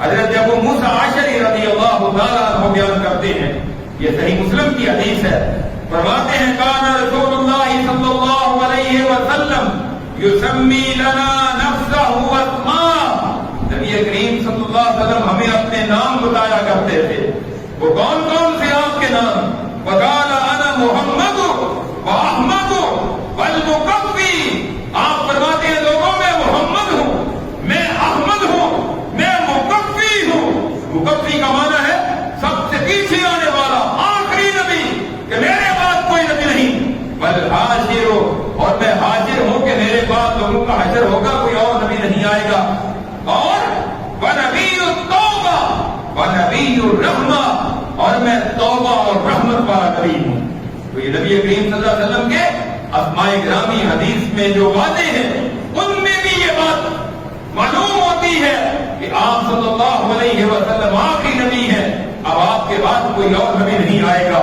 حضرت ابو موسیٰ اشعری رضی اللہ تعالیٰ عنہ بیان کرتے ہیں، یہ صحیح مسلم کی حدیث ہے، فرماتے ہیں کان رسول اللہ صلی اللہ علیہ وسلم یسمی لنا نفسہ اسماء، نبی کریم صلی اللہ علیہ وسلم ہمیں اپنے نام بتایا کرتے تھے۔ وہ کون کون سے آپ کے نام؟ وقال انا محمد واحمد والمکفی، آپ فرماتے ہیں لوگوں میں محمد ہوں، میں احمد ہوں، میں مکفی ہوں۔ مکفی کا معنی ہے سب سے پیچھے آنے والا، آخری نبی، کہ میرے بعد کوئی نبی نہیں۔ والحاشر، اور میں حاضر ہوں کہ میرے بعد لوگوں کا حشر ہوگا، کوئی اور نبی نہیں آئے گا۔ اور ونبی التوبہ ونبی الرحمہ، اور میں توبہ اور رحمت والا نبی ہوں۔ تو یہ نبی کریم صلی اللہ علیہ وسلم کے اسماء گرامی حدیث میں جو وعدے ہیں ان میں بھی یہ بات معلوم ہوتی ہے کہ آپ صلی اللہ علیہ وسلم آخری نبی ہیں، اب آپ کے بعد کوئی اور نبی نہیں آئے گا۔